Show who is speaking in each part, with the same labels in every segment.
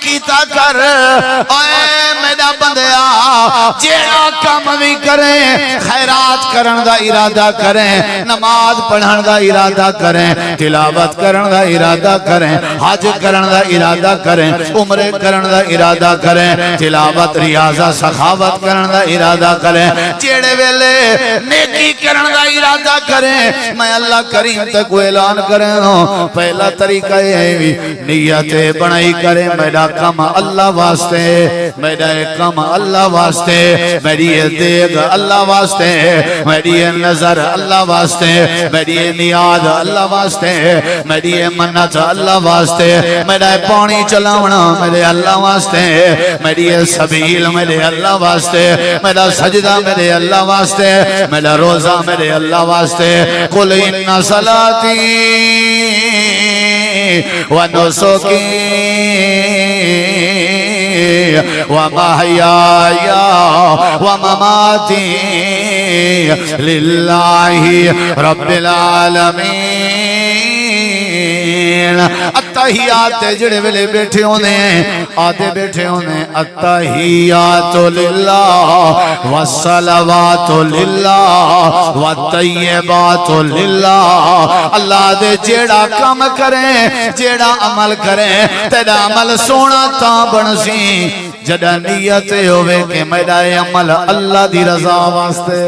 Speaker 1: کیتا کر اے میرا بندیا جیڑا کم بھی کریں خیرات کرن دا ارادہ کریں نماز پڑھن دا ارادہ کریں تلاوت کرن دا ارادہ کریں حج کرن دا ارادہ کریں عمرے کرن دا ارادہ کریں تلاوت ریاضہ سخاوت کرن دا ارادہ کریں جیڑے ویلے نیکی کرن دا ارادہ کریں میں اللہ کریم تک اعلان کریں پہلا طریقہ ہے نیت بنائی کریں میرا کم اللہ واسطے میرا کم اللہ واسطے میری دیگ اللہ واسطے میری نظر اللہ واسطے میری نیاد اللہ واسطے میری منت اللہ واسطے میرا پانی چلاونا میرے اللہ واسطے میری سبیل میرے اللہ واسطے میرا سجدہ میرے اللہ واسطے میرا روزہ میرے اللہ واسطے قل ان صلاتی ونسکی ومحیاي ومماتي لله رب العالمين التحیات جڑے ویلے بیٹھے ہونے آدھے بیٹھے ہونے التحیات للہ والصلوات للہ والطیبات للہ اللہ دے جیڑا کام کریں جیڑا عمل کریں تیرا عمل سونا تاں بنسی جڑا نیت ہوئے کہ میرا عمل اللہ دی رضا واسطے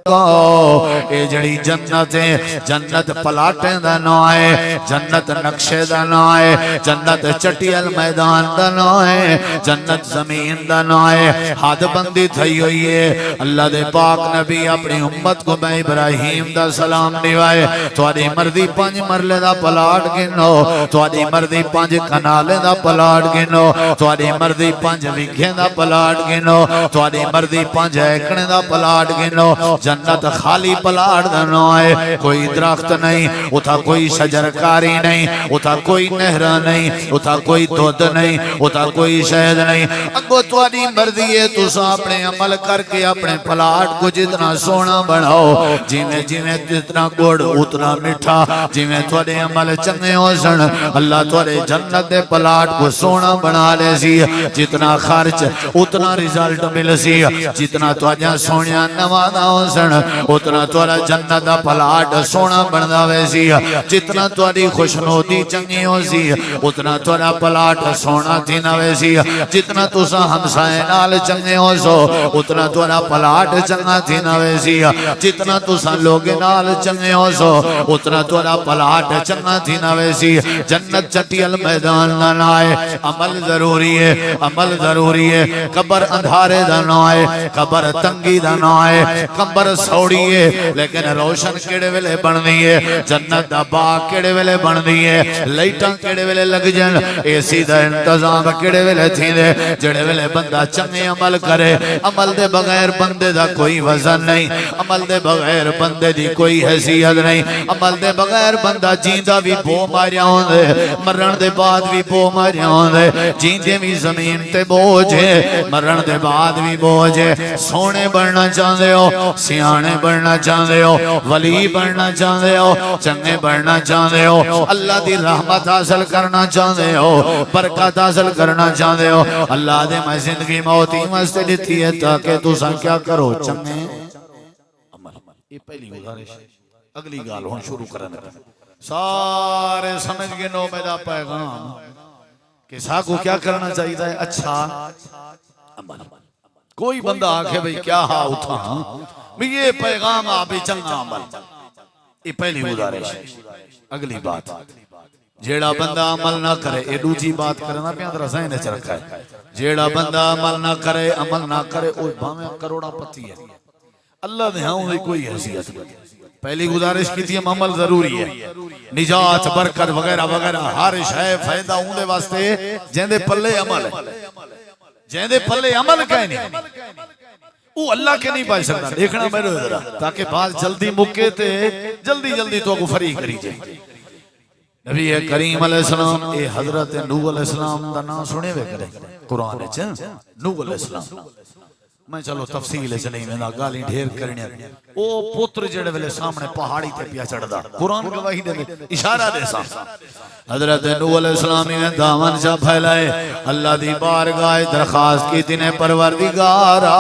Speaker 1: اے جڑی جنت ہے جنت پلاٹیں دا نو ہے جنت نقشے دا نو ہے جنت چٹیل میدان دا نو ہے جنت زمین دا نو ہے حد بندی تھئی ہوئی ہے اللہ دے پاک نبی اپنی امت کو میں ابراہیم دا سلام دیوائے تواری مردی 5 مرلے دا پلاٹ گنو تواری مردی 5 کنالے دا پلاٹ گنو تواری مردی 5 وگھیں دا پلاٹ گنو تواری مردی 5 ایکڑیں دا پلاٹ گنو جنت خالی پلاٹ دنو ہے کوئی درخت نہیں اتھا کوئی شجرکاری نہیں اتھا کوئی نہر نہیں اتھا کوئی دودھ نہیں اتھا کوئی شہد نہیں اگو تواری مرضی ہے تو سا اپنے عمل کر کے اپنے پلاٹ کو جتنا سونا بڑھاؤ جیویں جیویں جتنا گوڑ اتنا مٹھا جیویں توارے عمل چنگے ہو سن اللہ توارے جنت دے پلاٹ کو سونا بنا لے سی جتنا خرچ اتنا رزلٹ مل سی جتنا توارے سونیا نوادا ہو سن اتنا توارا جنت دا پلاٹ سونا بندہ ویسی جتنا تواری خوشنودی چنگی ہو سی اتنا توارا پلاٹ سونا تھینا ویسی جتنا تسا ہمسائے نال چنگے ہو سو اتنا توارا پلاٹ چنگا تھینا ویسی جتنا تسا لوگ نال چنگے ہو سو اتنا توارا پلاٹ چنگا تھینا ویسی جنت چٹیل میدان نہ آئے عمل ضروری ہے عمل ضروری ہے قبر اندھارے دا نہ آئے قبر تنگی دا نہ آئے قبر سوڑی ہے لیکن روشن کیڑے ویلے بن دی ہے جنت دا باغ کیڑے ویلے بن دی ہے لائٹاں کیڑے ویلے لگ جن ایسی دا انتظام کیڑے ویلے تھی دے جڑے ویلے بندہ چنگے عمل کرے عمل دے بغیر بندے دا کوئی وزن نہیں عمل دے بغیر بندے دی کوئی حیثیت نہیں عمل دے بغیر بندہ جیندہ بھی بو ماریا ہوں دے مرن دے بعد بھی بو ماریا ہوں دے جیندے بھی زمین تے بوجھے مرن دے بعد بھی بوجھے سونے بڑھنا چاہتے ہو سیانے بڑھنا چاہتے ہو ولی بڑھنا چاہتے ہو چنگے بڑھنا چاہتے ہو اللہ دی رحمت حاصل کرنا چاہتے ہو برکت حاصل کرنا چاہتے ہو اللہ دے میں زندگی موتی مستے دیتی ہے تاکہ تو سن کیا کرو چنگے عمل یہ پہلی گزارش اگلی گال ہون شروع کرنے سارے سمجھ گنو میرا پیغام کہ ساکو کیا کرنا چاہیے ہے اچھا عمل کوئی بندہ آکھے بھئی کیا ہاں اتھا یہ پیغام آبی چنگا عمل یہ پہلی گزارش اگلی بات جیڑا بندہ عمل نہ کرے یہ دوسری بات کرنا پہ اندر ذہن چ رکھا ہے جیڑا بندہ عمل نہ کرے عمل نہ کرے وہ بھاویں کروڑا پتی ہے اللہ نے ہاں کوئی حیثیت نہیں پہلی گزارش کی تھی عمل ضروری ہے نجات برکت وغیرہ وغیرہ ہر شے فائدہ ہوندے واسطے جیندے پلے عمل ہے جیندے پلے عمل کہیں نہیں وہ اللہ کے نہیں پائے سکتا دیکھنا میرے ادھرا تاکہ بات جلدی مکے تے جلدی جلدی تو کو فریق کری جائے نبی کریم علیہ السلام اے حضرت نوح علیہ السلام دا نام سنے ہوئے کرے قرآن ہے نوح علیہ السلام میں چلو تفصیل چ نہیں ویندا گالی ڈھیر کرنی او پتر جڑے ویلے سامنے پہاڑی تے پیا چڑھدا قرآن گواہی دے اشارہ دے سا حضرت نوح علیہ السلام نے دامن جا پھیلائے اللہ دی بارگاہ درخواست کی تینے پروردگارا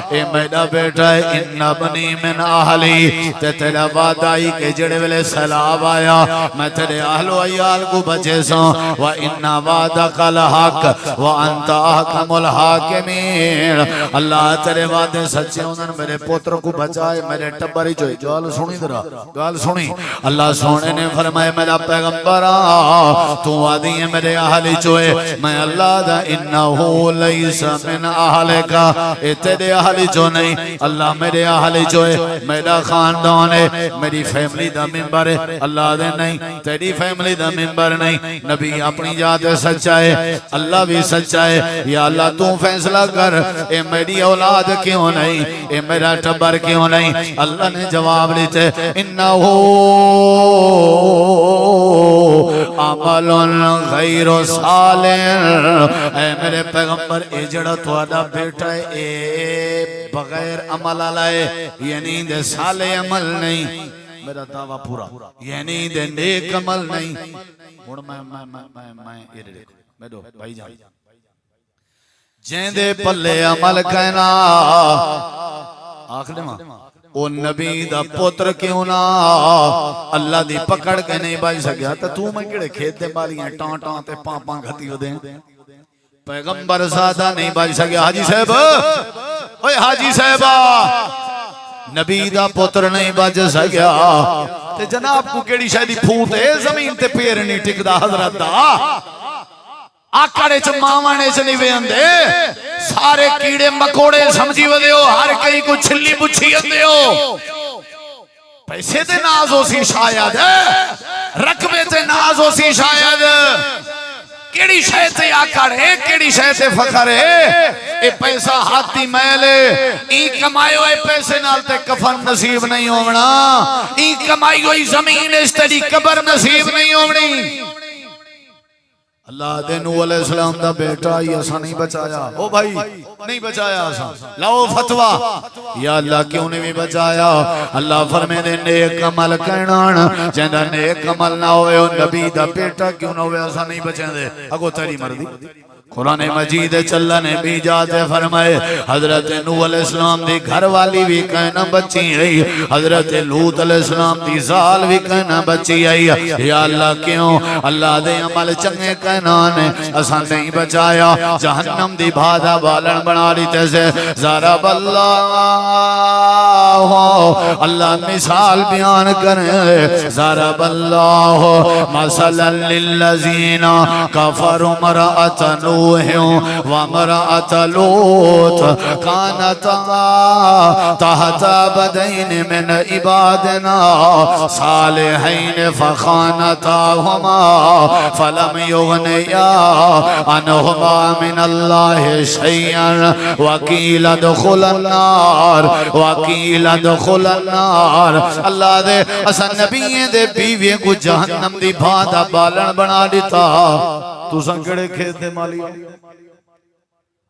Speaker 1: اے میرا بیٹا ہے ان بنی من اہلی تے تیرا وعدائی کے جڑے ویلے سیلاب آیا میں تیرے اہل و عیال کو بچے سا وَإِنَّ وَعْدَكَ الْحَقُّ وَأَنْتَ أَحْكَمُ الْحَاكِمِينَ اللہ تیرے وعدے سچے انہوں میرے پوتر کو بچائے میرے ٹبری جو گال سنی درہ گال سنی اللہ سونے نے فرمائے میرا پیغمبرہ تو وعدی ہے میرے اہلی چوئے میں اللہ دا انہو لیس من اہلے کا اے تیرے اہلی جو نہیں اللہ میرے اہلی چوئے میرا خاندان ہے میری فیملی دا ممبر ہے اللہ دے نہیں تیری فیملی دا ممبر نہیں نبی اپنی جات سچا ہے اللہ بھی سچا ہے یا اللہ تو فیصلہ کر اے میری اولاد کیوں نہیں اے میرا ٹبر کیوں نہیں اللہ نے جواب لیتے انہو عمل غیر صالح اے میرے پیغمبر اے جڑا تھوڑا بیٹا ہے اے بغیر عمل آلائے یعنی دے صالح عمل نہیں میرا دعویٰ پورا یعنی دے نیک عمل نہیں میں میڈو بھائی جان جین دے پلے عمل کہنا آخر ماں او نبی دا پوتر کیوں نہ اللہ دی پکڑ کے نہیں بائی سکیا تو میں کڑے کھیت دے بالی ہیں ٹان ٹان تے پان پان گھتی ہو دیں پیغمبر سادہ نہیں بائی سکیا حاجی صاحب اوہ حاجی صاحبہ نبی دا پوتر نہیں بچ سکیا تے جناب کو کیڑی شاید پھوٹ ہے زمین تے پیر نہیں ٹک دا حضرت دا آکڑے چ ماوانے چ نہیں ویندے سارے کیڑے مکوڑے سمجھی ودے ہو ہر کئی کو چھلی بچھی اندے ہو پیسے تے ناز ہو سی شاید رقبے تے ناز ہو سی شاید کیڑی شاید تے آکڑ ہے کیڑی شاید تے فخر ہے اے پیسہ ہاتھی میلے ای کمائی ہوئے پیسے نال تے کفن نصیب نہیں ہونا ای کمائی ہوئی زمین اس تیری قبر نصیب نہیں ہونی اللہ دے نوح علیہ السلام دا بیٹا یہ اسا نہیں بچایا او بھائی نہیں بچایا اسا لاؤ فتوہ یا اللہ کیوں نہیں بھی بچایا اللہ فرمے دے نیک عمل کرنان جہاں نیک عمل نہ ہوئے او نبی دا بیٹا کیوں نہ ہوئے اسا نہیں بچیں دے اگو تیری مردی قرآن مجید چلہ نے بھی جاتے فرمائے حضرت نوح علیہ السلام دی گھر والی بھی کہنا بچی آئی حضرت لوط علیہ السلام دی زال بھی کہنا بچی آئی یا اللہ کیوں اللہ دے عمل چنگے کہنا نے اساں نہیں بچایا جہنم دی بھادا بالن بنا لیتے سے ضرب اللہ اللہ مثال بیان کرے ضرب اللہ مثلا للذین کفروا امرأۃ نوح وامرأۃ لوط كانتا تحت عبدین من عبادنا صالحین فخانتاہما فلم یغنیا عنہما من اللہ شیئا وقیل ادخل النار وقیل ادخل النار اللہ دے اسا نبی دے بیوے کو جہنم دی بھادا بالن بنا دیتا تو سنکڑے کھیت دے مالی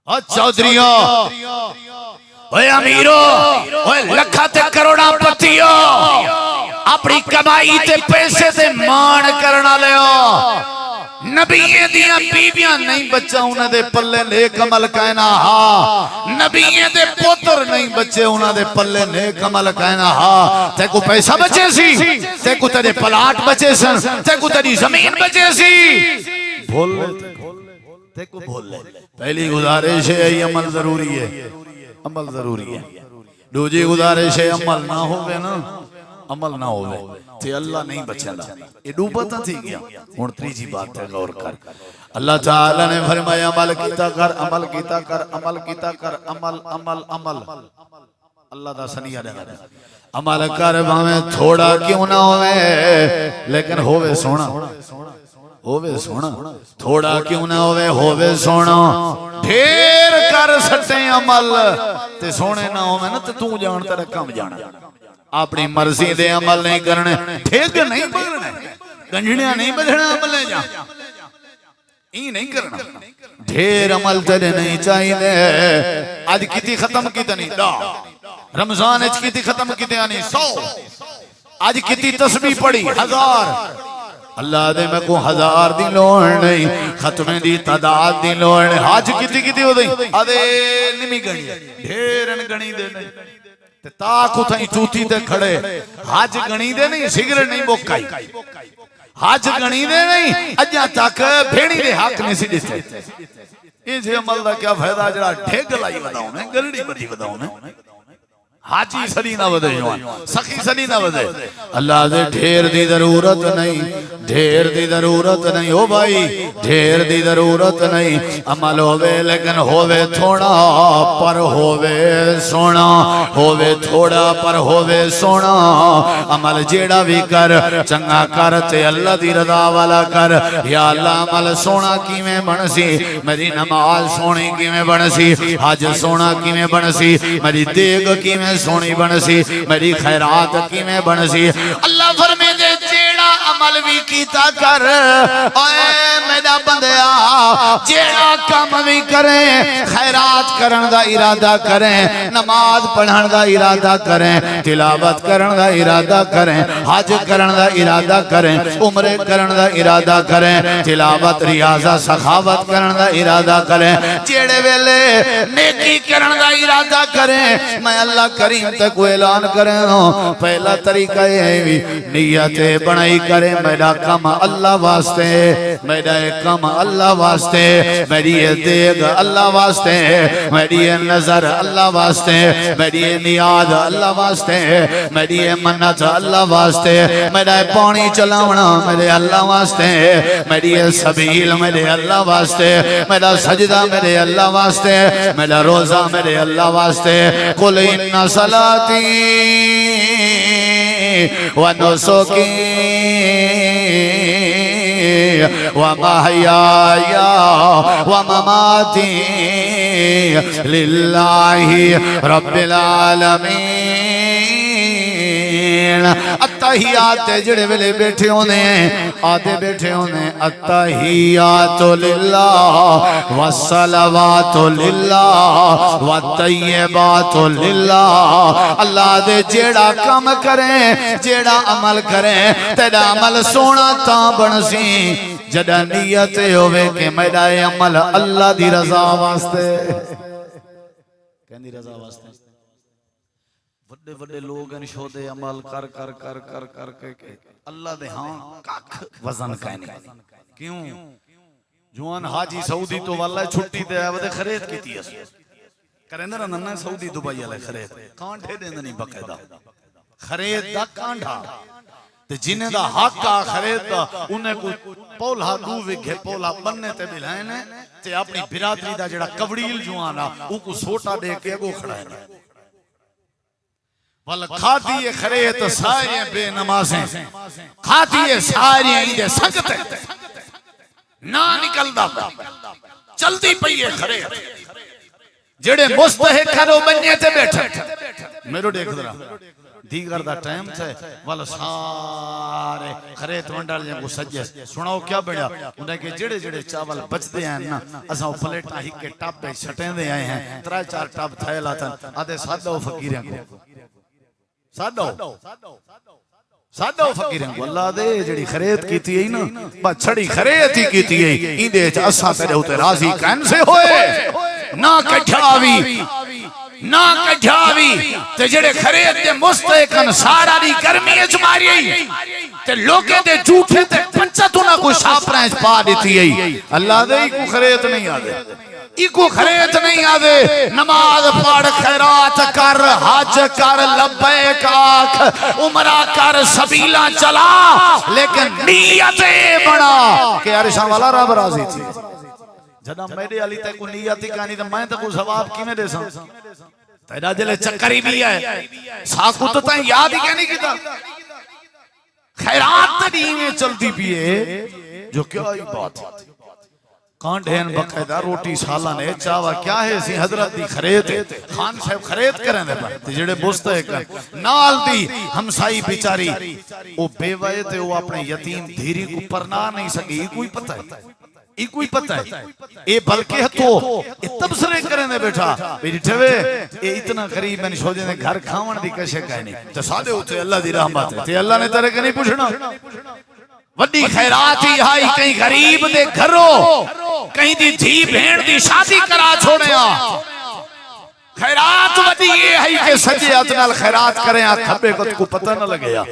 Speaker 1: اچھا چودریوں اوے امیرو اوے لکھا تے کروڑا پتیو اپنی کمائی تے پیسے تے مان کرنا لیو نبییں دیاں بیویاں نہیں بچہ انہیں دے پلے نیک عمل کہنا ہاں نبییں دے پوتر نہیں بچے انہیں دے پلے نیک عمل کہنا ہاں تے کو پیسہ بچے سی تے کو تیرے پلاٹ بچے سن تے کو تیری زمین بچے سی بھول لے کو بھول لے پہلی گزارش ہے یہ عمل ضروری ہے عمل ضروری ہے دوجی گزارش ہے عمل نہ ہوئے نا عمل نہ ہوئے تے اللہ نہیں بچلا یہ ڈوبتا تھی گیا اور تریجی بات ہے غور کر اللہ تعالیٰ نے فرمایا عمل کیتا کر عمل کیتا کر عمل کیتا کر عمل عمل عمل اللہ دا سنیہ دے گا عمل کر باہیں تھوڑا کیوں نہ ہوئے لیکن ہوئے سونا ہووے سونا تھوڑا کیوں نہ ہووے سونا ڈھیر کر سٹے عمل تے سونے نہ ہووے نا تو جانتا رہا کم جانا اپنی مرضی دے عمل نہیں کرنے ٹھیک نہیں پکڑنے گنجھنیاں نہیں بدھنا عمل نہیں جا این نہیں کرنا ڈھیر عمل تیرے نہیں چاہیے آج کتی ختم کیتے نہیں دا رمضان اچ کتی ختم کیتے آنی 100 آج کتی تسبیح پڑھی 1000 اللہ دے میں کو 1000 دی لوڑ نہیں ختمے دی تعداد دی لوڑ نہیں آج کتی ہو دیں آدھے نمی گنی ڈھیرن گنی دے نہیں تاکو تھا چوتی دے کھڑے حج گنی دے نہیں سگرٹ نہیں موکائی حج گنی دے نہیں اجا تک بھیڑی دے حق نہیں سی دیتے یہ جے عمل دا کیا فائدہ جڑا ڈھیگ لائی وداؤں نے گلڑی بدھی وداؤں نے حاجی سلی نہ ودے جوان سخی سلی نہ ودے اللہ دے ڈھیر دی ضرورت نہیں ڈھیر دی ضرورت نہیں ہو بھائی ڈھیر دی ضرورت نہیں عمل ہووے لیکن ہووے تھوڑا پر ہووے سونا ہووے تھوڑا پر ہووے سونا عمل جیڑا بھی کر چنگا کر تے اللہ دی رضا والا کر یا اللہ عمل سونا کیویں بنسی میری نماز سونی کیویں بنسی حج سونا کیویں بنسی میری دیگ کیویں سونی بنسی میری خیرات کیویں بنسی اللہ فرمے دے جیڑا عمل بھی کیتا کر اے میرا بندیا جیڑا کام بھی کریں خیرات کرن دا ارادہ کریں نماز پڑھن دا ارادہ کریں تلاوت کرن دا ارادہ کریں حج کرن دا ارادہ کریں عمرے کرن دا ارادہ کریں تلاوت ریاضہ سخاوت کرن دا ارادہ کریں جیڑے ویلے نیکی کرن دا ارادہ کریں میں اللہ کریم تے کو اعلان کریں پہلا طریقہ ہے نیت بنائی کریں میرا کام اللہ واسطے میرا کام اللہ واسطے میری دیگ اللہ واسطے میری نظر اللہ واسطے میری نیاد اللہ واسطے میری منت اللہ واسطے میرا پانی چلاونا میرے اللہ واسطے میری سبیل میرے اللہ واسطے میرا سجدہ میرے اللہ واسطے میرا روزہ میرے اللہ واسطے قل ان صلاتی ونسکی ومحیاي ومماتي لله رب العالمين التحیات جڑے ویلے بیٹھے ہونے آدھے بیٹھے ہونے التحیات للہ والصلوات للہ والطیبات للہ اللہ دے جیڑا کام کریں جیڑا عمل کریں تیرا عمل سونا تاں بنسی جڑا نیت ہوئے کہ میرا عمل اللہ دی رضا واسطے کہندی رضا واسطے بڑے بڑے لوگ ان شودے عمل کر کر کر کر کر کے اللہ دے ہاں کاک وزن کہنے کیوں جوان حاجی سعودی تو واللہ چھٹی دے آئے ودے خرید کی تھی اس کریں در ننہ سعودی دبائی علیہ خرید کانٹھے دے نہیں بقیدہ خرید دا کانٹھا تے جنہیں دا حق کا خرید دا انہیں کو پولا دو وگھے پولا بننے تے بلائنے تے اپنی برادری دا جڑا کوڑیل جوانا ان کو سوٹا دے کے گو کھڑائے والا کھاتی خرید ساری بے نمازیں کھاتی ساری ایندے سنگتے نہ نکل دا چلتی پئیے خرید جڑے مستحق کرو بننے تے بیٹھے میرو دیکھ درہ دیگر دا ٹائم تھے والا سارے خرید ونڈال جن کو سجے سناؤ کیا بڑھیا انہیں کہ جڑے جڑے چاول بچ دے ہیں نا اساں پلیٹا ہی کے ٹاپ پہ چھٹیں دے آئے ہیں 3-4 ٹاپ تھائے لاتا آدھے سادہ و فقیریں کو سادہ و فقیریں کو اللہ دے جڑی خرید کیتی ہے نا با چھڑی خرید ہی کیتی ہے این دے اساں تیرے ہوتے راضی کین سے ہوئے نہ کٹھاوی نہ کٹھاوی تے جڑے خرید دے مستحقن سارا دی گرمی اجماری ہے تے لوگے دے جھوٹے تے پنچتوں نہ کوئی شاپرائنس پا دیتی ہے اللہ دے ہی کو خرید نہیں آدھے ایکو خرید نہیں آدھے نماز پڑھ خیرات کر حج کر لبیک آکھ عمرہ کر سبیلہ چلا لیکن نیت بنا کہ عرشان والا رب راضی تھی جدہ میرے علی تے کو نیتی کہانی تے میں تے کو ثواب کی میں دے ساں تیرا جلے چکری بھی ہے ساکو تو تائیں یاد ہی کہنی کی تا خیرات تے دیمیں چلتی پیئے جو کیا ہی بات ہے کانڈھین بقیدہ روٹی سالنے چاوا کیا ہے اسی حضرت دی خرید خان صاحب خرید کریں دے پر جڑے بوستے ہیں نال دی ہمسائی بیچاری وہ بے وائے تے وہ اپنے یتیم دھیری کو پرنا نہیں سکی کوئی پتہ ہے کوئی پتہ ہے اے بلکہ تو تبصرے کریں دے بیٹھا میری ٹھوے اے اتنا قریب میں سوچے دے گھر کھاون دی کشے کہے نہیں تو سادے ہوتے اللہ دی رحمت ہے تے اللہ نے تیرے کے نہیں پوچھنا وڈی خیرات ہی آئی کہیں غریب دے گھروں کہیں دی دھی بھین دی شادی کرا چھوڑیا خیرات وڈی یہ ہے کہ سجے اتنال خیرات کریں کھبے کو پتہ نہ لگیا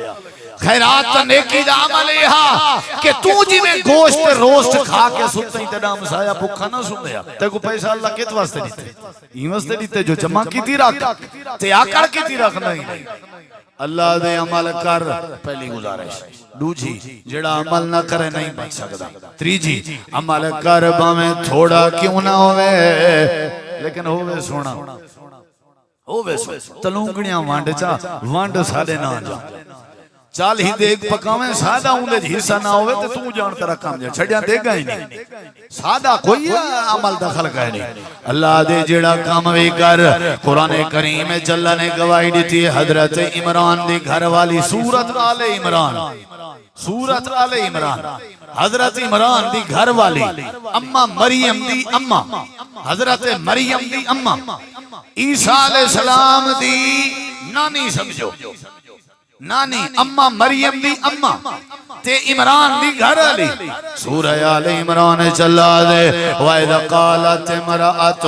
Speaker 1: خیرات نیکی دا عمل یہاں کہ تو جی میں گوشت روسٹ کھا کے سنتا ہی تیرا مسایا بھوکا نہ سن دیا تے کو پیسہ اللہ کت واسطے دیتے این واسطے دیتے جو جمع کی تھی رکھ تے آکڑ کی تھی رکھ نہیں اللہ دے عمل کر پہلی گزارش دوجی جڑا عمل نہ کرے نہیں بچ سکتا تریجی عمل کر باویں تھوڑا کیوں نہ ہوئے لیکن ہوئے سونا ہوئے سونا تلونگڑیاں وانڈ چا وانڈ سادے نہ جا چال ہی دیکھ پکاویں سادہ ہوں دے حصہ نہ ہوئے تو جان ترہ کام جا چھڑیاں دے گا ہی نہیں سادہ کوئی عمل دخل کہے نہیں اللہ دے جڑا کام بھی کر قرآن کریم جلہ نے گواہی دیتی ہے حضرت عمران دی گھر والی سورت آل عمران سورت آل عمران حضرت عمران دی گھر والی اممہ مریم دی اممہ حضرت مریم دی اممہ عیسیٰ علیہ السلام دی نانی سمجھو نانی اممہ مریم دی اممہ تے عمران دی گھر علی سورہ آل عمران چلا دے وَإِذَا قَالَتْ امْرَأَتُ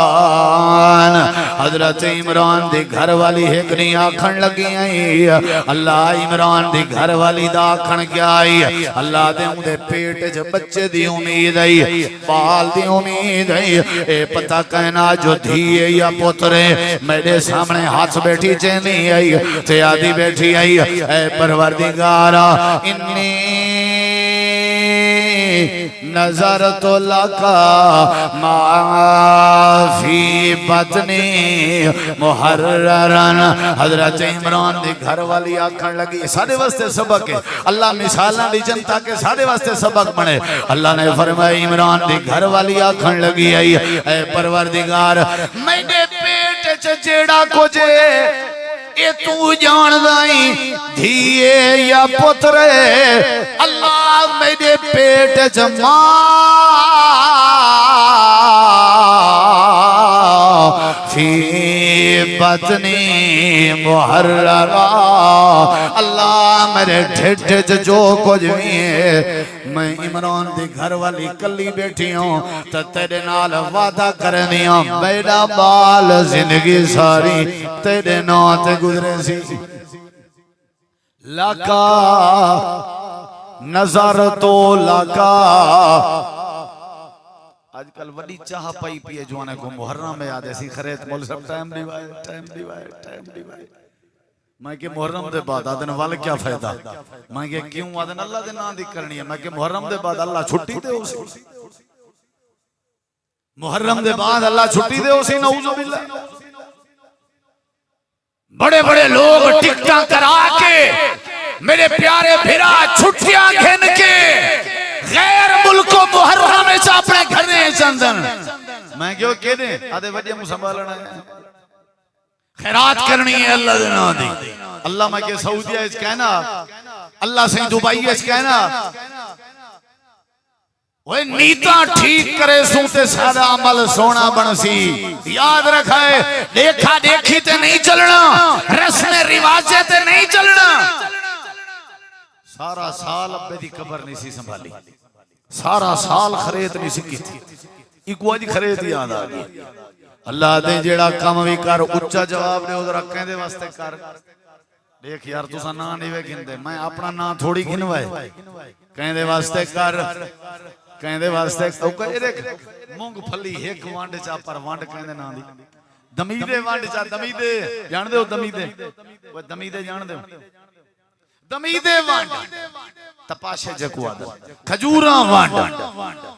Speaker 1: عمران حضرت عمران دی گھر والی ہکنی آکھن لگی آئی اللہ عمران دی گھر والی دا آکھن کیا آئی اللہ دے ہوں دے پیٹ جو بچے دی امید آئی بال دی امید آئی اے پتہ کہنا جو دھیے یا پترے میرے سامنے ہاتھ بیٹھی چینی آئی تیادی بیٹھی آئی اے پروردگارا انی نظرت لکا ما فی بطنی محررن حضرت عمران دی گھر والی آکھن لگی سارے واسطے سبق ہے اللہ مثالہ دی جنتا کے سارے واسطے سبق بنے اللہ نے فرمایا عمران دی گھر والی آکھن لگی آئی اے پروردگار میں نے پیٹ چچیڑا کجے اے تو جان دائیں دھیے یا پترے اللہ میرے پیٹ جمع فی بطنی محررہ اللہ میرے ڈھٹ جو کچھ بھی ہے میں عمران دی گھر والی کلی بیٹھی ہوں تو تیرے نال وعدہ کرنی ہوں میرا بال زندگی ساری تیرے نام تے گزرے سی لکا نظر تو لکا آج کل وڈی چاہ پائی پیے جوانے کو محرم میں آدھے سی خرید مول سب ٹائم ڈیوائے میں کہ محرم دے بعد آدھن وال کیا فائدہ میں کہ کیوں آدھن اللہ دے نام دی کرنی ہے میں کہ محرم دے بعد اللہ چھٹی دے ہو سی محرم دے بعد اللہ چھٹی دے ہو سی نعوذ باللہ بڑے بڑے لوگ ٹکٹاں کرا کے میرے پیارے بھیرا چھٹیاں گھن کے غیر ملکوں محرم میں اپنے گھرنے چندن میں کیوں کہہ دیں آدھے وجہ مجھ سنبھالنا ہے خیرات کرنی ہے اللہ دینا دی اللہ میں کہ سعودیہ اس کہنا اللہ سے دبائی اس کہنا وہ نیتا ٹھیک کرے سوتے سادہ عمل سونا بنسی یاد رکھائے دیکھا دیکھی تے نہیں چلنا رسم رواجے تے نہیں چلنا سارا سال ابے دی قبر نہیں سی سنبھالی سارا سال خرید نہیں سکی تھی ایک واجی خرید یاد آگئی اللہ دے جیڑا کام بھی کر اچھا جواب دے ادھر رکھیں دے واسطے کر دیکھ یار تو سا نام نہیں وے گھن دے میں اپنا نام تھوڑی گھنوائے کہیں دے واسطے کر کہیں دے واسطے مونگ پھلی ایک وانڈ چا پر وانڈ کہیں دے نام دی دمیدے وانڈ چا دمیدے جان دے ہو دمیدے وہ دمیدے جان دے ہو دمیدے وانڈ تپاشے جکو آدھا کھجوراں وانڈ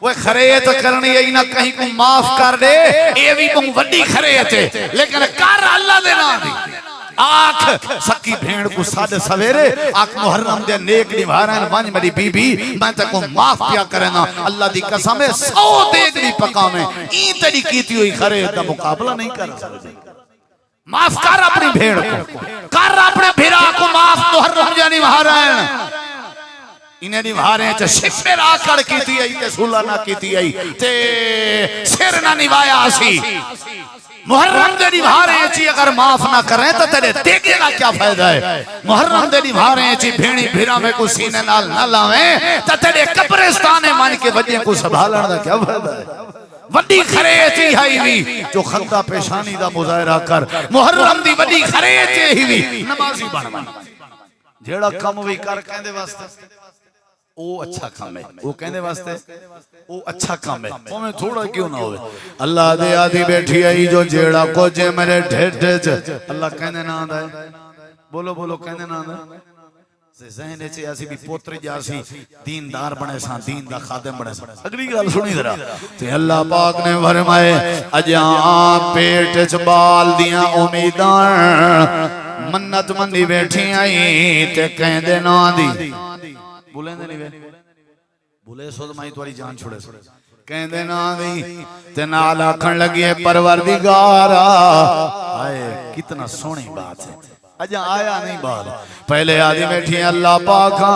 Speaker 1: وہ خریت کرنی ہے نہ کہیں کو معاف کر دے یہ بھی بہت وڈی خریت ہے لیکن کر اللہ دے نام دی آنکھ سکی بھیڑ کو سادے سویرے آنکھ محرم دے نیک نبھارین وانج میری بی بی میں تے کو معاف کیا کرنا اللہ دی قسم ہے 100 دیکھ بھی پکاویں این تیری کیتی ہوئی خریت دا مقابلہ نہیں کر سکتے معاف کر اپنی بھیڑ کو کر اپنے بھیڑا کو معاف محرم جانی وہاں رہن انہیں دیواریں چا شپر آکڑ کی تھی آئی تے سولہ نہ کی تھی آئی تے سر نہ نوایا آسی محرم دے دیواریں چی اگر معاف نہ کریں تو تیرے دیکھے گا کیا فائدہ ہے محرم دے دیواریں چی بھیڑی بھیڑا میں کو سینے نال نہ لاویں تو تیرے قبرستانے مان کے وجہ کو سنبھالن دا کیا فائدہ ہے وڈی خریچی ہائی ہوئی جو خندہ پیشانی دا مظاہرہ کر محرم دی وڈی خریچی ہوئی نمازی بن جیڑا کم بھی کر کہندے واسطے او اچھا کام ہے وہ کہنے واسطے او اچھا کام ہے وہ میں تھوڑا کیوں نہ ہوئے اللہ دے آدھی بیٹھی آئی جو جیڑا کو جے میرے ڈھیٹ اللہ کہنے نہ آدھا ہے بولو بولو کہنے نہ آدھا ہے ذہنے چے ایسی بھی پوتر جاسی دیندار بنے سان دین دا خادم بنے سان اگلی گل سنی ذرا تے اللہ پاک نے فرمائے اجاں پیٹ چبال دیاں امیداں منت مندی بیٹھی آئی تے کہندے نہ آدھی بولیں دے نہیں بے بولے سو دمائی تواری جان چھوڑے سو کہندے نہ دی تے نال آکھن لگی ہے پروردگارا آئے کتنا سونی بات ہے اجا آیا نہیں بات پہلے آدھی بیٹھی اللہ پاکا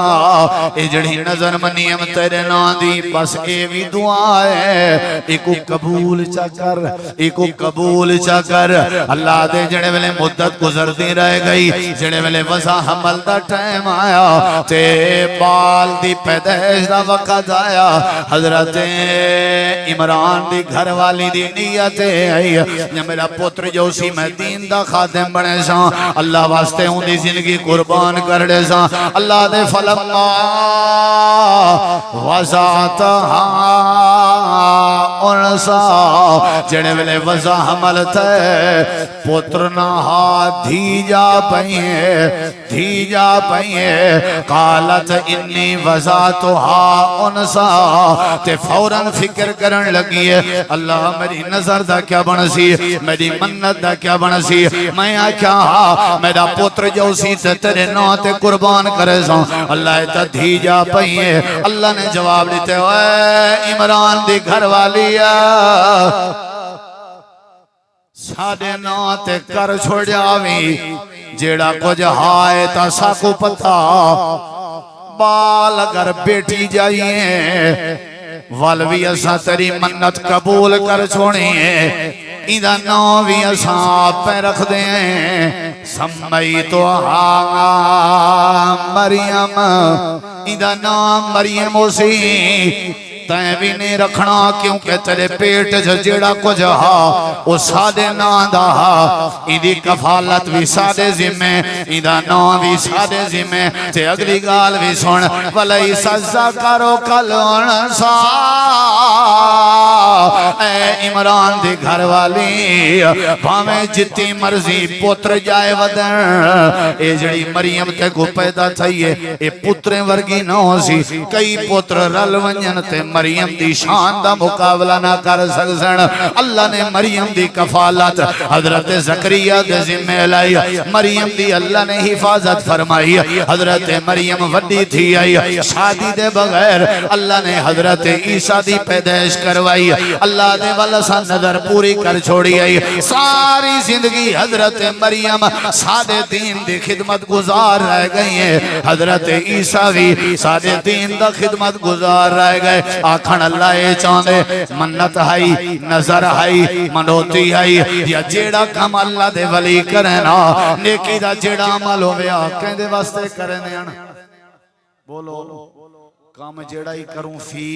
Speaker 1: اے جڑی نظر منیم تیرے نا دی بس اے بھی دعا ہے ایکو قبول چا کر ایکو قبول چا کر اللہ دے جڑے ویلے مدت گزر دی رہ گئی جڑے ویلے وزا حمل دا ٹائم آیا تے بال دی پیدائش دا وقت آیا حضرت عمران دی گھر والی دی نیت آئی یا میرا پتر جو سی میں دین دا خادم بنے سا اللہ واسطے ہوں دی زندگی قربان کر دے سا اللہ دے فلما وزاتہا انسا جڑے ویلے وزا حمل تے پتر نہا دھی جا پئیے قالت انی وزاتہا انسا تے فوراں فکر کرن لگی ہے اللہ میری نظر دا کیا بنسی میری منت دا کیا بنسی میں کیا میرا پتر جو سی تیرے ناتے قربان کرے سا اللہ تا دھی جا پئیے اللہ نے جواب دیتے اے عمران دی گھر والی ساڑے ناتے کر چھوڑ جاوی جیڑا کچھ ہائے تا ساکو پتا بال اگر بیٹی جائیے والوی اسا تیری منت قبول کر چھوڑیے ایدہ نووی اسا پہ رکھ دیں سمی تو مریم ایدہ نام مریم اسی تائیں بھی نہیں رکھنا کیونکہ تیرے پیٹ جڑا کچھ ہا وہ سادے ناندہ ہا ایدی کفالت بھی سادے ذمہ ایدہ نام بھی سادے ذمہ تے اگلی گال بھی سن وَلَئِ سَزَّا کرو کلون سا اے عمران دی گھر والی پاویں جتی مرضی پتر جائے ودن اے جڑی مریم تے کو پیدا تھائیے اے پتریں ورگی نہ ہو سی کئی پتر رل ونجن تے مریم دی شان دا مقابلہ نہ کر سکسن اللہ نے مریم دی کفالت حضرت زکریہ دے ذمہ لائی مریم دی اللہ نے حفاظت فرمائی حضرت مریم وڈی تھی آئی شادی دے بغیر اللہ نے حضرت عیسیٰ دی پیدائش کروائی اللہ دے والا سا نظر پوری کر چھوڑی آئی ساری زندگی حضرت مریم سادے دین دی خدمت گزار رہ گئی ہیں حضرت عیسیٰ بھی سادے دین دا خدمت گزار رہ گئے آکھن اللہ اے چاندے منت ہائی نظر ہائی منوتی ہائی یا جیڑا کام اللہ دے ولی کرنا نیکی دا جیڑا عمل ہویا کہندے واسطے کرنے ہیں بولو کام جیڑا ہی کروں فی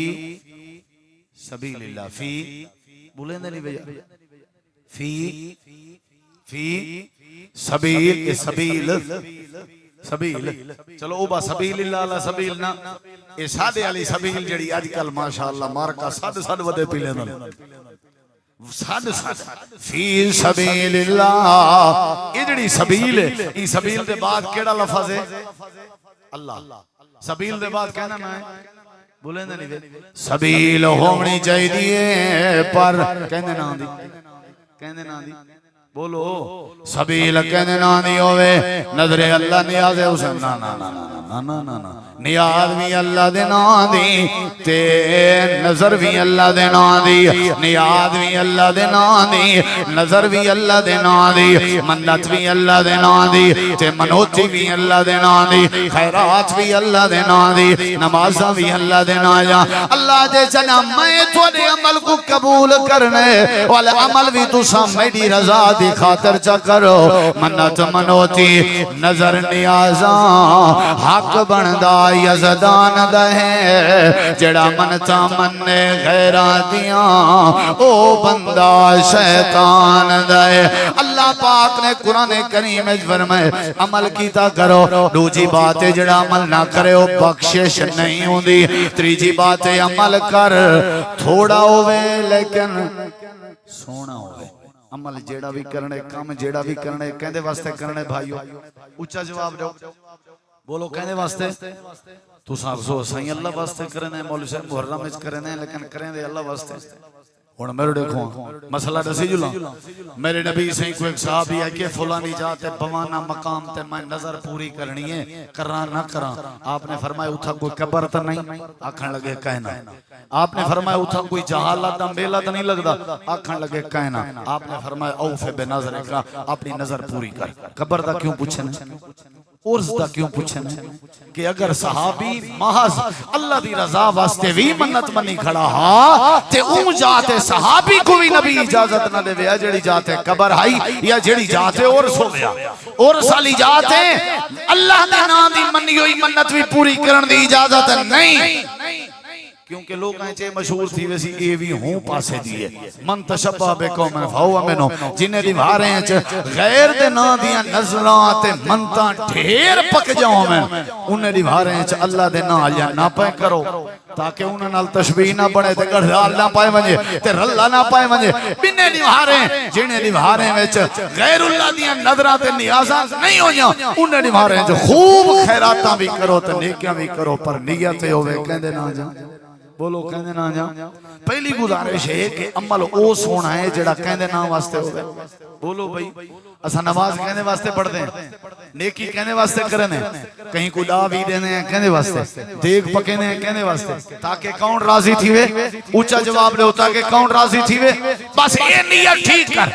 Speaker 1: سبیل اللہ فی بولیں دے نہیں بھیا فی سبیل سبیل چلو اوبا سبیل اللہ اللہ سبیل نا اے سادے علی سبیل جڑی آج کل ماشاءاللہ مارکا ساد ودے پیلے نا ساد فی سبیل اللہ یہ جڑی سبیل ہے یہ سبیل دے بعد کیڑا لفظ ہے اللہ سبیل دے بعد کہنا میں بولیں دے نہیں سبیل ہونی چاہیے پر کہنے نا دی بولو سبیل کہنے نا دی ہوئے نظر اللہ نیاز ہے اسے نا نیاز بھی اللہ دے نام دی تے نظر بھی اللہ دے نام دی نیاز بھی اللہ دے نام دی نظر بھی اللہ دے نام دی منت بھی اللہ دے نام دی تے منوتی بھی اللہ دے نام دی خیرات بھی اللہ دے نام دی نمازاں بھی اللہ دے نام جا اللہ دے جنا میں تھوڑے عمل کو قبول کرنے والے عمل بھی تو سام میری رضا دی خاطر چا کرو منت منوتی نظر نیازاں حق بندہ یزدان دہے جڑا منتا مننے غیران دیاں او بندہ شیطان دہے اللہ پاک نے قرآن کریم فرمائے عمل کیتا کرو دوجی بات جڑا عمل نہ کرے او بخشش نہیں ہوندی تریجی بات عمل کر تھوڑا ہوئے لیکن سونا ہوئے عمل جیڑا بھی کرنے کام جیڑا بھی کرنے کہندے واسطے کرنے بھائیو اچھا جواب دو بولو کہنے واسطے تو سو سائیں اللہ واسطے کرنے مولوی صاحب محرم وچ کرنے لیکن کرنے اللہ واسطے ہن میرے دیکھو مسئلہ دسی جلا میرے نبی سے کوئی ایک صحابی ہے کہ فلانی جاتے بوانا مقام تے میں نظر پوری کرنی ہے کرنا نہ کراں آپ نے فرمایا اتھا کوئی قبر تے نہیں آکھن لگے کہنا آپ نے فرمایا اتھا کوئی جہالت دا میلہ تے نہیں لگدا آکھن لگے کہنا آپ نے فرمایا اوف بے نظر کا اپنی نظر پوری کر قبر دا کیوں پوچھنا عرض دا کیوں پوچھنا کہ اگر صحابی محض اللہ دی رضا واسطے بھی منت منی کھڑا ہا تے اون جاتے صحابی کو بھی نبی اجازت نہ دے ویا جڑی جاتے قبر ہائی یا جڑی جاتے عرص ہو گیا عرص علی جاتے اللہ دے نام دی منی ہوئی منت بھی پوری کرن دی اجازت نہیں کیونکہ لوگ ہیں چاہے مشہور تھی ویسی اے بھی ہوں پاسے دیئے من تشبہ بے قوم فہو منو جنہیں دیوارے ہیں چاہے غیر دے نا دیا نظرات منتا ڈھیر پک جاؤں میں انہیں دیوارے ہیں چاہے اللہ دے نا آلیا نا پائے کرو تاکہ انہیں نال تشبیح نہ بڑھے تے گھڑال نہ پائے منجے تے رلہ نہ پائے منجے بننے دیوارے ہیں جنہیں دیوارے ہیں چاہے غیر اللہ دیا نظرات نیازاں نہیں ہو جاؤں انہیں دیوارے ہیں چاہے خوب خیراتاں بھی کرو تے نیکیاں بھی کرو پر نیتیں ہوئے کہندے نہ جاؤں بولو کہندے نہ جا پہلی گزارش ہے کہ عمل او سونا ہے جڑا کہندے نہ واسطے ہوئے بولو بھائی اسا نماز کہندے واسطے پڑھ دیں نیکی کہندے واسطے کرنے کہیں کوئی دا بھی دینے ہیں کہندے واسطے دیکھ پکینے ہیں کہندے واسطے تاکہ کون راضی تھی وے اونچا جواب دے تاکہ کون راضی تھی وے بس اے نیت ٹھیک کر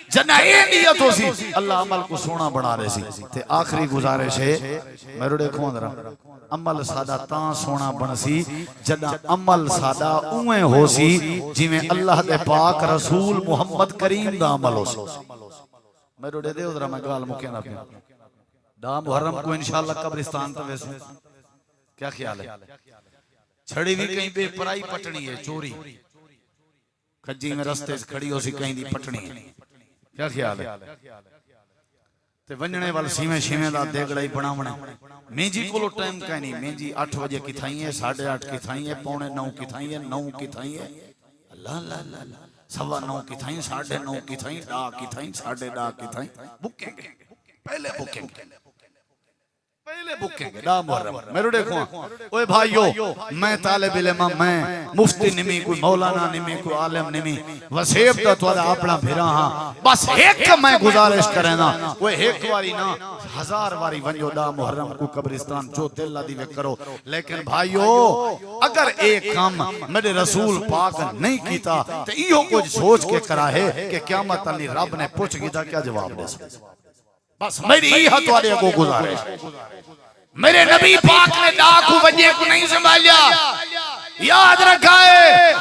Speaker 1: جنہ اے نیت ہو سی اللہ عمل کو سونا بنا رہے سی تے آخری گزارش ہے میرے دیکھو اندرہ عمل سادہ تاں سونا بن سی جنہ عمل سادہ اویں ہو سی جی میں اللہ دے پاک رسول محمد کریم دا عمل ہو سی میرے دے دے ادھرہ میں گال مکین اپنے دا محرم کو انشاءاللہ قبرستان تا ویسے کیا خیال ہے چھڑی بھی کہیں پہ پرائی پٹنی ہے چوری کھجی میں رستے سے کھڑی ہو سی کہیں دی پٹنی ہے کیا خیال ہے تے ونجنے وال سیمیں شیمیں دا دیگڑائی بناونے میں جی کولو ٹائم کہیں نہیں میں جی 8 بجے کی تھائی ہے 8:30 کی تھائی ہے 8:45 کی تھائی ہے 9 کی تھائی ہے اللہ اللہ اللہ 9:15 کی تھائی 9:30 کی تھائی 10 کی تھائی 10:30 کی تھائی بکیں گے پہلے بکیں گے پہلے بکیں گے دا محرم میرے دیکھو اوے بھائیو میں طالب علم میں مفتی نمی کوئی مولانا نمی کوئی عالم نمی وسیب دا تو اپنا بھیرا ہاں بس ایک میں گزارش کریں نا وہ ایک واری نا 1000 واری ونجو دا محرم کو قبرستان جو دل دی وے کرو لیکن بھائیو اگر ایک کام میرے رسول پاک نہیں کیتا تو ایہو کچھ سوچ کے کرا ہے کہ قیامت علی رب نے پوچھ گیا کیا جواب دے سکتا بس میری ہی ہاتھ والے کو گزارش میرے نبی پاک نے ڈاکو بجے کو نہیں سنبھالیا یاد رکھا ہے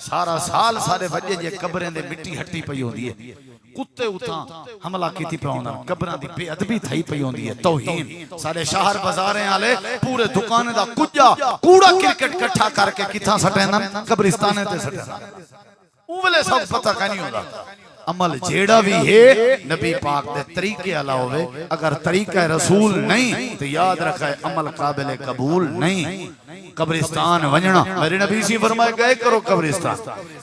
Speaker 1: سارا سال سارے بجے جے قبریں دے مٹی ہٹی پئی ہوندی ہے کتے اتھاں حملہ کیتی پہ ہونا قبریں دی بے ادبی تھائی پئی ہوندی ہے توہین سارے شہر بازاریں آلے پورے دکانے دا کجا کوڑا کرکٹ کٹھا کر کے کتھاں سٹینا قبرستانے تے سٹینا اوولے سب پتہ کا نہیں ہوتا عمل جیڑا بھی ہے نبی پاک دے طریقے علاوہ اگر طریقہ رسول نہیں تو یاد رکھا ہے عمل قابل قبول نہیں قبرستان ونجنا میرے نبی سی فرمائے گئے کرو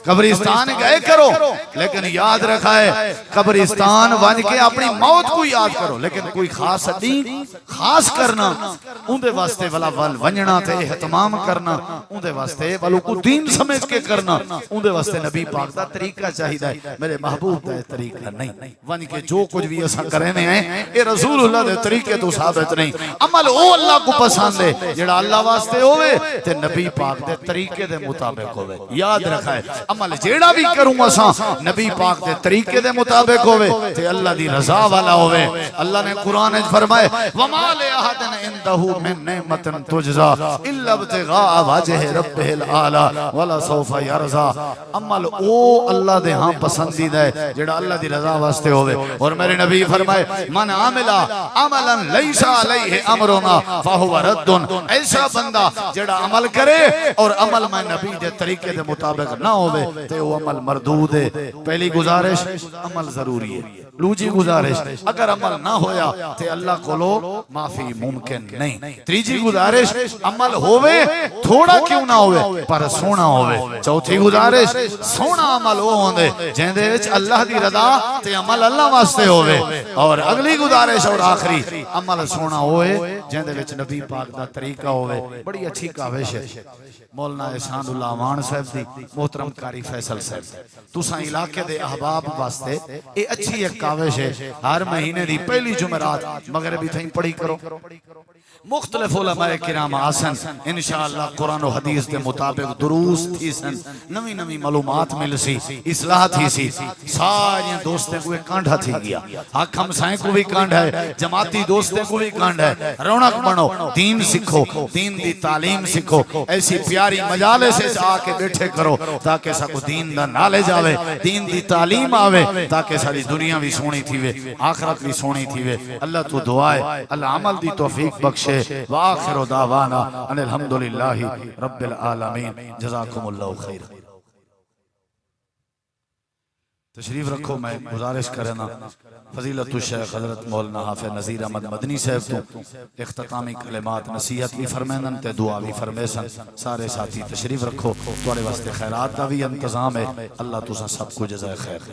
Speaker 1: قبرستان گئے کرو، لیکن یاد رکھا ہے قبرستان ون کے اپنی موت کو یاد کرو، لیکن کوئی خاص دین خاص کرنا اندے واسطے والا ول ونجنا تے اہتمام کرنا اندے واسطے والو کو دین سمجھ کے کرنا اندے واسطے نبی پاک دا طریقہ چاہیے، میرے محبوب دا طریقہ نہیں ون کے جو کچھ بھی اساں کرنے ہیں اے رسول اللہ دے طریقے تو ثابت نہیں۔ عمل او اللہ کو پسند ہے جڑا اللہ واسطے ہوئے تے نبی پاک دے طریقے دے مطابق ہوئے۔ یاد رکھا ہے عمل جیڑا بھی کروں اساں نبی پاک دے طریقے دے مطابق ہوئے تے اللہ دی رضا والا ہوئے۔ اللہ نے قرآن فرمائے وَمَا لِأَحَدٍ عِندَهُ مِن نِعْمَةٍ تُجْزَى إِلَّا ابْتِغَاءَ وَجْهِ رَبِّهِ الْأَعْلَى وَلَسَوْفَ يَرْضَى۔ عمل او اللہ دے ہاں پسندیدہ ہے جڑا اللہ دی رضا واسطے ہوئے۔ اور میرے نبی فرمائے من عمل عملا لیس علیہ امرنا فہو رد، ایسا بندہ جڑا عمل کرے اور عمل میں نبی دے طریقے دے مطابق نہ ہوئے تے وہ عمل مردود ہے۔ پہلی گزارش عمل ضروری ہے، دوسری گزارش اگر عمل نہ ہویا تے اللہ کو لو معافی ممکن نہیں۔ تیسری گزارش عمل ہوئے تھوڑا کیوں نہ ہوئے پر سونا ہوئے۔ چوتھی گزارش سونا عمل ہو ہوندے جہندے وچ اللہ دی رضا تے عمل اللہ واسطے ہوئے۔ اور اگلی گزارش اور آخری عمل سونا ہوئے جہندے وچ نبی پاک دا طریقہ ہوئے۔ بڑی اچھی کاوش ہے مولانا احسان اللہ امان صاحب دی، محترم قاری فیصل صاحب تساں علاقے دے احباب واسطے اے اچھی ایک کاوش ہے، ہر مہینے دی پہلی جمعرات مغربی تھیں پڑھی کرو، مختلف علماء کرام آسن انشاءاللہ قرآن و حدیث دے مطابق دروس تھی سن، نوی نوی معلومات مل سی، اصلاح تھی سی، ساری دوستیں کو ایک کانڈھا تھی گیا، حق ہمسائیں کو بھی کانڈ ہے، جماعتی دوستیں کو بھی کانڈ ہے۔ رونق بنو، دین سکھو، دین دی تعلیم سکھو، ایسی پیاری مجالے سے جا کے بیٹھے کرو تاکہ سکو دین دا نالج آوے، دین دی تعلیم آوے، تاکہ ساری دنیا بھی سونی تھی وے، آخرت بھی سونی تھی وے۔ اللہ تو دعائے اللہ عمل دی توفیق بخشے۔ وآخر دعوانا ان الحمدللہ رب العالمین، جزاکم اللہ خیر۔ تشریف رکھو، میں گزارش کرنا فضیلت الشیخ حضرت مولانا حافظ نذیر احمد مدنی صاحب تو اختتامی کلمات نصیحت بھی فرمینن تے دعا بھی فرمیسن۔ سارے ساتھی تشریف رکھو، تمہارے واسطے خیرات کا بھی انتظام ہے، اللہ تساں سب کو جزائے خیر۔